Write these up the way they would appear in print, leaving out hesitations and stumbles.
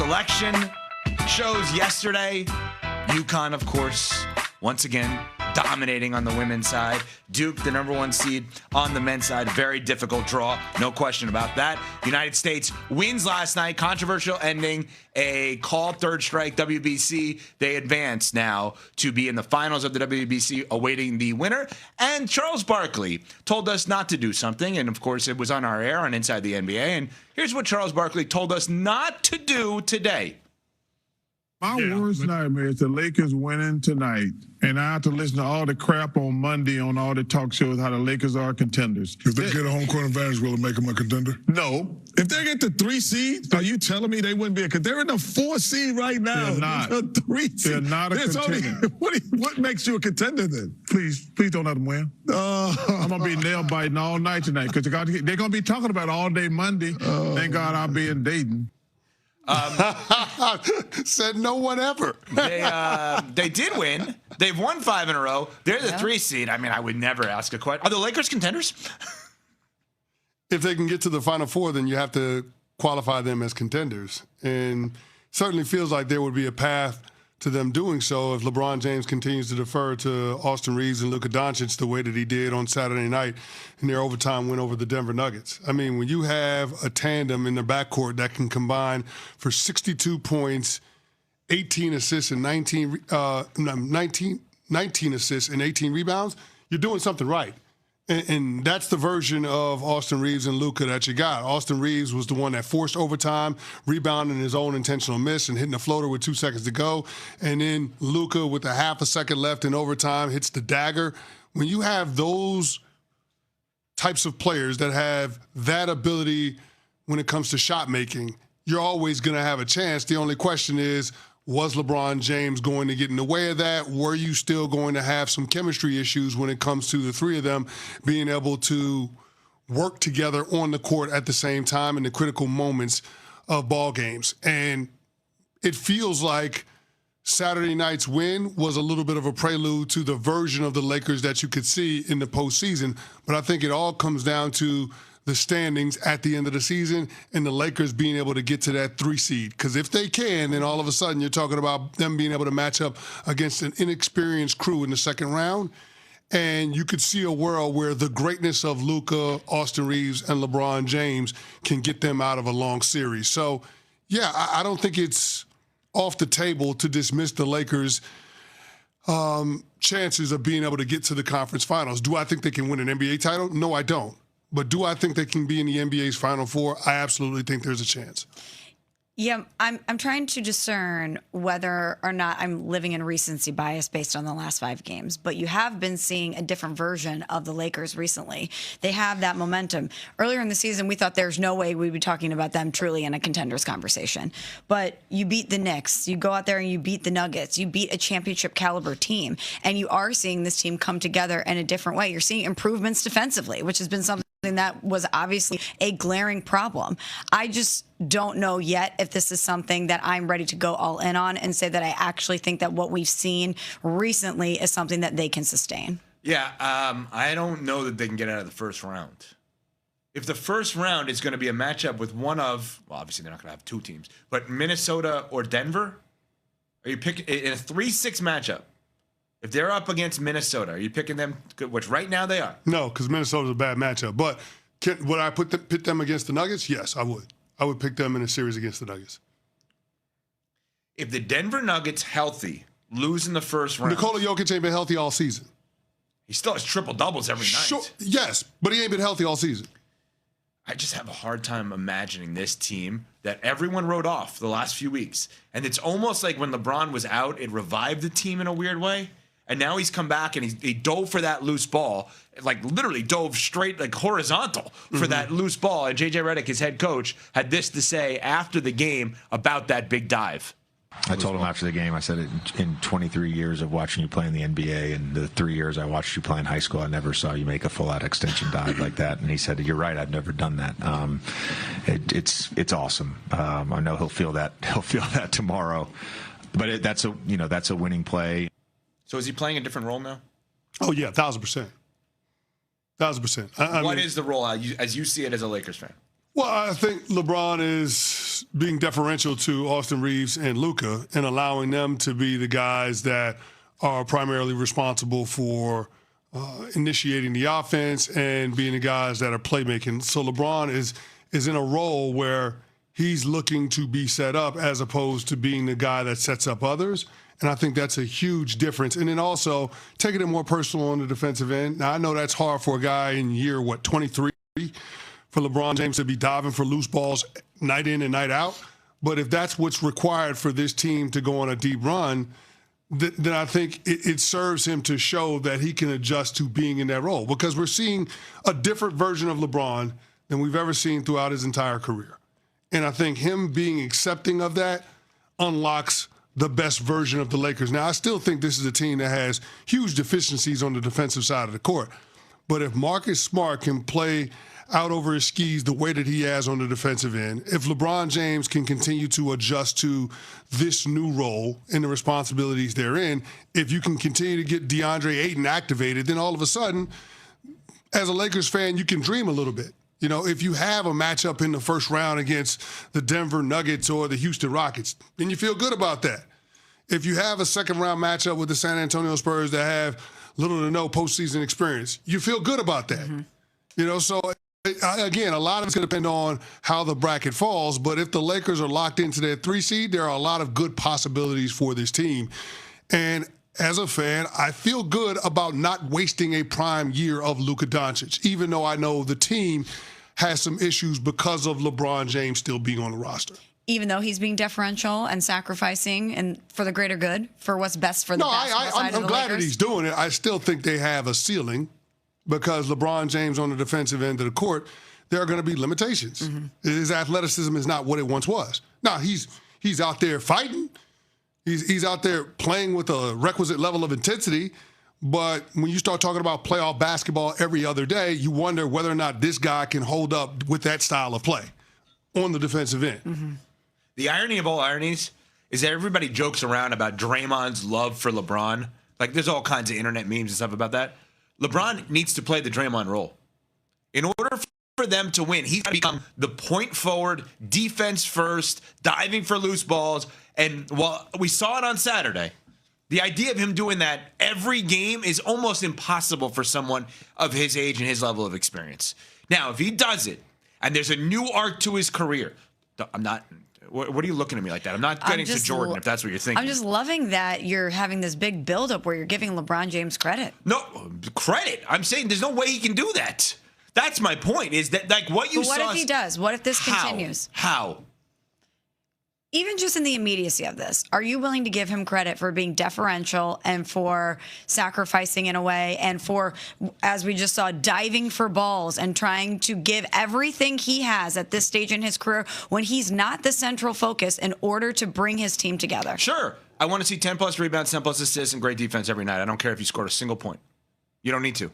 selection shows yesterday. UConn, of course, once again, dominating on the women's side. Duke, the number 1 seed on the men's side. Very difficult draw. No question about that. United States wins last night. Controversial ending. A called third strike WBC. They advance now to be in the finals of the WBC, awaiting the winner. And Charles Barkley told us not to do something. And, of course, it was on our air on Inside the NBA. And here's what Charles Barkley told us not to do today. My worst nightmare is the Lakers winning tonight, and I have to listen to all the crap on Monday on all the talk shows how the Lakers are contenders. If they get a home court advantage, will it make them a contender? No. If they get the 3 seed, are you telling me they wouldn't be a contender? They're in the 4 seed right now. They're not. They're 3 seed. They're not a contender. What makes you a contender then? Please don't let them win. I'm going to be nail biting all night tonight because they're going to be talking about it all day Monday. Thank God I'll be in Dayton. Said no one ever. They did win. They've won 5 in a row. They're the 3 seed. I mean, I would never ask a question. Are the Lakers contenders? If they can get to the Final Four, then you have to qualify them as contenders. And certainly feels like there would be a path to them doing so if LeBron James continues to defer to Austin Reaves and Luka Doncic the way that he did on Saturday night in their overtime win over the Denver Nuggets. I mean, when you have a tandem in their backcourt that can combine for 62 points, 18 assists, and 19 assists and 18 rebounds, you're doing something right. And that's the version of Austin Reaves and Luka that you got. Austin Reaves was the one that forced overtime, rebounding his own intentional miss and hitting a floater with 2 seconds to go. And then Luka, with a half a second left in overtime, hits the dagger. When you have those types of players that have that ability when it comes to shot making, you're always going to have a chance. The only question is, was LeBron James going to get in the way of that? Were you still going to have some chemistry issues when it comes to the 3 of them being able to work together on the court at the same time in the critical moments of ball games? And it feels like Saturday night's win was a little bit of a prelude to the version of the Lakers that you could see in the postseason. But I think it all comes down to the standings at the end of the season and the Lakers being able to get to that 3 seed. Because if they can, then all of a sudden you're talking about them being able to match up against an inexperienced crew in the second round. And you could see a world where the greatness of Luka, Austin Reaves, and LeBron James can get them out of a long series. So, yeah, I don't think it's off the table to dismiss the Lakers' chances of being able to get to the conference finals. Do I think they can win an NBA title? No, I don't. But do I think they can be in the NBA's Final Four? I absolutely think there's a chance. Yeah, I'm trying to discern whether or not I'm living in recency bias based on the last 5 games. But you have been seeing a different version of the Lakers recently. They have that momentum. Earlier in the season, we thought there's no way we'd be talking about them truly in a contenders conversation. But you beat the Knicks. You go out there and you beat the Nuggets. You beat a championship caliber team. And you are seeing this team come together in a different way. You're seeing improvements defensively, which has been something that was obviously a glaring problem. I just don't know yet if this is something that I'm ready to go all in on and say that I actually think that what we've seen recently is something that they can sustain. Yeah, I don't know that they can get out of the first round. If the first round is going to be a matchup with one of, well, obviously they're not going to have 2 teams, but Minnesota or Denver, are you picking in a 3-6 matchup? If they're up against Minnesota, are you picking them, which right now they are? No, because Minnesota's a bad matchup. But would I pit them against the Nuggets? Yes, I would. I would pick them in a series against the Nuggets. If the Denver Nuggets healthy lose in the first round. Nikola Jokic ain't been healthy all season. He still has triple-doubles every night. Sure, yes, but he ain't been healthy all season. I just have a hard time imagining this team that everyone wrote off the last few weeks. And it's almost like when LeBron was out, it revived the team in a weird way. And now he's come back and he dove for that loose ball, like literally dove straight, like horizontal for that loose ball. And J.J. Redick, his head coach, had this to say after the game about that big dive. I told him after the game, I said, in 23 years of watching you play in the NBA and the 3 years I watched you play in high school, I never saw you make a full-out extension dive like that. And he said, you're right, I've never done that. It's awesome. I know he'll feel that tomorrow. But that's a winning play. So is he playing a different role now? Oh, yeah, 1,000%. 1,000%. What is the role as you see it as a Lakers fan? Well, I think LeBron is is being deferential to Austin Reaves and Luka and allowing them to be the guys that are primarily responsible for initiating the offense and being the guys that are playmaking. So LeBron is in a role where he's looking to be set up as opposed to being the guy that sets up others. And I think that's a huge difference. And then also taking it more personal on the defensive end. Now, I know that's hard for a guy in year, 23, for LeBron James to be diving for loose balls night in and night out. But if that's what's required for this team to go on a deep run, then I think it serves him to show that he can adjust to being in that role. Because we're seeing a different version of LeBron than we've ever seen throughout his entire career. And I think him being accepting of that unlocks the best version of the Lakers. Now, I still think this is a team that has huge deficiencies on the defensive side of the court. But if Marcus Smart can play out over his skis the way that he has on the defensive end, if LeBron James can continue to adjust to this new role and the responsibilities therein, if you can continue to get DeAndre Ayton activated, then all of a sudden, as a Lakers fan, you can dream a little bit. You know, if you have a matchup in the first round against the Denver Nuggets or the Houston Rockets, then you feel good about that. If you have a second-round matchup with the San Antonio Spurs that have little to no postseason experience, you feel good about that. Mm-hmm. You know, so, again, a lot of it's going to depend on how the bracket falls, but if the Lakers are locked into their 3 seed, there are a lot of good possibilities for this team. And as a fan, I feel good about not wasting a prime year of Luka Doncic, even though I know the team has some issues because of LeBron James still being on the roster. Even though he's being deferential and sacrificing and for the greater good, for what's best for the basketball side of the Lakers? I'm glad that he's doing it. I still think they have a ceiling because LeBron James on the defensive end of the court, there are going to be limitations. Mm-hmm. His athleticism is not what it once was. Now, he's out there fighting. He's out there playing with a requisite level of intensity. But when you start talking about playoff basketball every other day, you wonder whether or not this guy can hold up with that style of play on the defensive end. Mm-hmm. The irony of all ironies is that everybody jokes around about Draymond's love for LeBron. Like, there's all kinds of internet memes and stuff about that. LeBron needs to play the Draymond role. In order for them to win, he's got to become the point forward, defense first, diving for loose balls. And while we saw it on Saturday, the idea of him doing that every game is almost impossible for someone of his age and his level of experience. Now, if he does it, and there's a new arc to his career, I'm not... What are you looking at me like that? I'm not getting to Jordan, if that's what you're thinking. I'm just loving that you're having this big buildup where you're giving LeBron James credit. No, credit? I'm saying there's no way he can do that. That's my point, is that, like, what you saw... But what if he does? What if this continues? How? Even just in the immediacy of this, are you willing to give him credit for being deferential and for sacrificing in a way and for, as we just saw, diving for balls and trying to give everything he has at this stage in his career when he's not the central focus in order to bring his team together? Sure. I want to see 10-plus rebounds, 10-plus assists, and great defense every night. I don't care if you scored a single point. You don't need to.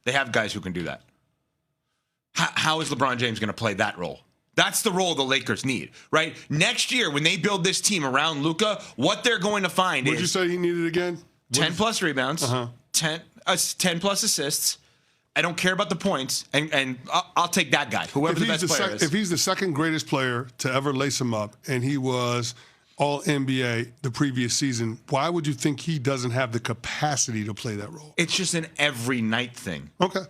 They have guys who can do that. How is LeBron James going to play that role? That's the role the Lakers need, right? Next year, when they build this team around Luka, what they're going to find is... What did you say he needed again? 10-plus rebounds, 10-plus assists. I don't care about the points, and I'll take that guy, whoever the best player is. If he's the second greatest player to ever lace him up, and he was All-NBA the previous season, why would you think he doesn't have the capacity to play that role? It's just an every-night thing. Okay.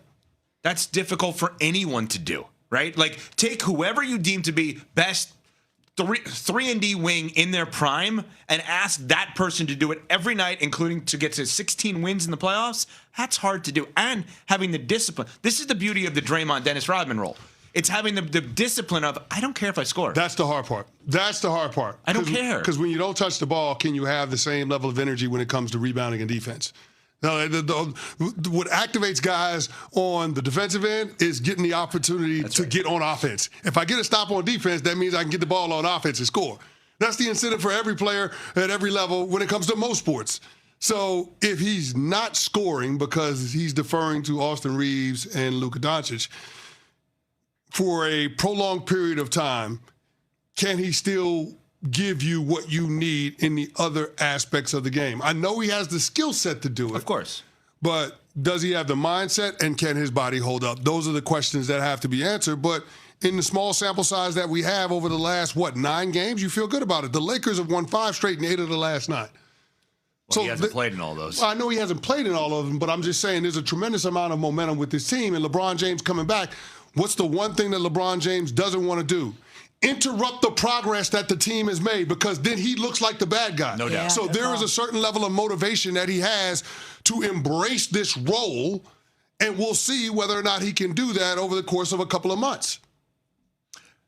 That's difficult for anyone to do. Right? Like, take whoever you deem to be best 3-and-D wing in their prime and ask that person to do it every night, including to get to 16 wins in the playoffs. That's hard to do. And having the discipline. This is the beauty of the Draymond, Dennis Rodman role. It's having the discipline of, I don't care if I score. That's the hard part. That's the hard part. I don't care. Because when you don't touch the ball, can you have the same level of energy when it comes to rebounding and defense? Now, what activates guys on the defensive end is getting the opportunity to get on offense. If I get a stop on defense, that means I can get the ball on offense and score. That's the incentive for every player at every level when it comes to most sports. So if he's not scoring because he's deferring to Austin Reaves and Luka Doncic for a prolonged period of time, can he still give you what you need in the other aspects of the game? I know he has the skill set to do it. Of course. But does he have the mindset, and can his body hold up? Those are the questions that have to be answered. But in the small sample size that we have over the last, 9 games, you feel good about it. The Lakers have won 5 straight and 8 of the last 9. Well, he hasn't played in all those. I know he hasn't played in all of them, but I'm just saying there's a tremendous amount of momentum with this team, and LeBron James coming back. What's the one thing that LeBron James doesn't want to do? Interrupt the progress that the team has made, because then he looks like the bad guy. No doubt. Yeah, So there is a certain level of motivation that he has to embrace this role, and we'll see whether or not he can do that over the course of a couple of months.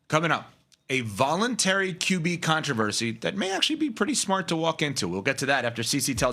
Coming up, a voluntary QB controversy that may actually be pretty smart to walk into. We'll get to that after CC tells